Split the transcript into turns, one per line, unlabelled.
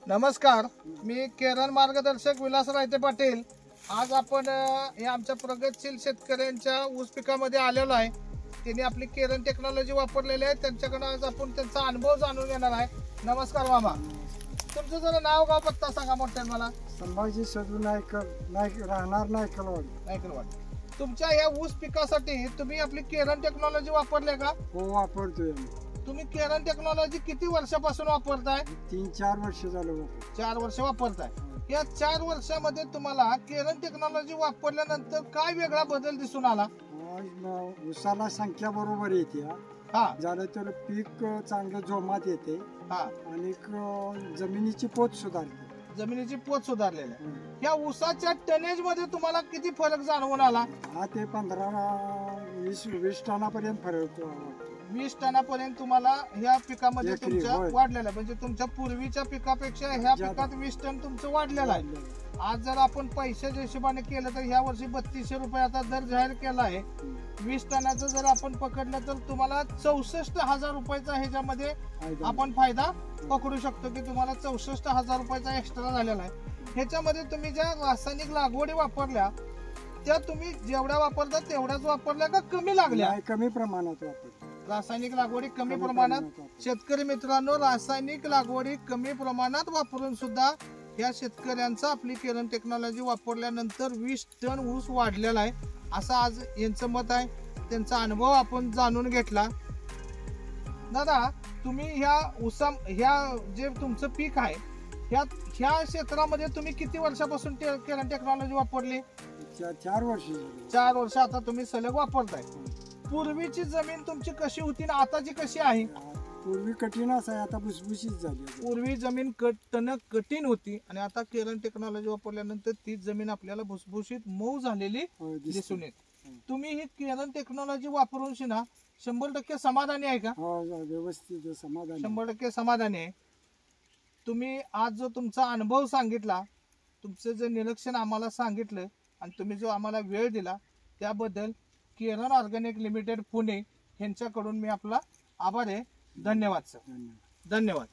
नमस्कार, मी केरन मार्गदर्शक विलास रायते पाटील। आज आपण हे आमच्या प्रगतशील शेतकऱ्यांच्या ऊस पिकामध्ये आलेलो आहे। त्यांनी आपली केरन टेक्नॉलॉजी वापरलेली आहे। त्यांच्याकडे आज आपण त्यांचा अनुभव जाणून घेणार आहे। नमस्कार मामा, तुमचं जरा नाव गाव पत्ता सांगा मोठ्याने मला।
संभाजी सदू नायकर राहणार नायकलवाड।
तुमच्या या ऊस पिकासाठी तुम्ही आपली केरन टेक्नॉलॉजी वापरले का?
हो, वापरतोय।
तुम्ही केरन टेक्नॉलॉजी किती वर्षापासून वापरताय?
3-4 वर्ष झालं।
4 वर्ष वापरताय। या 4 वर्षामध्ये तुम्हाला केरन टेक्नॉलॉजी वापरल्यानंतर काय वेगळा बदल दिसून आला?
ऊसाला संख्या बरोबर येते, झालं तर पीक चांगलं जोमात येते आणि जमिनीची पोत सुधारते।
जमिनीची पोत सुधारलेली आहे। या ऊसाच्या टनेज मध्ये तुम्हाला किती फरक जाणवून आला?
ते 15-20 टनापर्यंत फरक।
20 टनापर्यंत तुम्हाला ह्या पिकामध्ये तुमच्या वाढलेला आहे। म्हणजे तुमच्या पूर्वीच्या पिकापेक्षा ह्या पिकात 20 टन तुमचं वाढलेलं आहे। आज जर आपण पैशाच्या हिशोबाने केलं तर ह्या वर्षी 3200 रुपये आता दर जाहीर केला आहे। 20 टनाचं जर आपण पकडलं तर तुम्हाला 64,000 रुपयाचा ह्याच्यामध्ये आपण फायदा पकडू शकतो की तुम्हाला 64,000 रुपयाचा एक्स्ट्रा झालेला आहे। ह्याच्यामध्ये तुम्ही ज्या रासायनिक लागवडी वापरल्या त्या तुम्ही जेवढ्या वापरता तेवढ्याच वापरल्या का कमी लागल्या?
कमी प्रमाणात वापरल्या।
रासायनिक लागवडी कमी प्रमाणात। शेतकरी मित्रांनो, रासायनिक लागवडी कमी प्रमाणात वापरून सुद्धा या शेतकऱ्यांचा आपली केरन टेक्नॉलॉजी वापरल्यानंतर 20 टन ऊस वाढलेला आहे, असं आज यांचं मत आहे। त्यांचा अनुभव आपण जाणून घेतला। दादा, तुम्ही ह्या जे तुमचं पीक आहे ह्या क्षेत्रामध्ये तुम्ही किती वर्षापासून केरन टेक्नॉलॉजी वापरली?
4 वर्ष।
4 वर्ष आता तुम्ही सलग वापरताय। पूर्वीची जमीन तुमची कशी होती आणि आताची कशी आहे?
पूर्वी कठीणच आहे, आता भुसभुशीत झाली।
पूर्वी जमीन कठीण होती आणि आता केरन टेक्नॉलॉजी वापरल्यानंतर ती जमीन आपल्याला भुसभुशीत मऊ झालेली दिसून येते। तुम्ही ही केरन टेक्नॉलॉजी वापरून 100% समाधानी आहे का?
व्यवस्थित समाधानी,
100% समाधानी आहे। तुम्ही आज जो तुमचा अनुभव सांगितला, तुमचं जे निरीक्षण आम्हाला सांगितलं आणि तुम्ही जो आम्हाला वेळ दिला त्याबद्दल केरन ऑर्गॅनिक लिमिटेड पुणे यांच्याकडून मी आपला आभार आहे। धन्यवाद सर, धन्यवाद।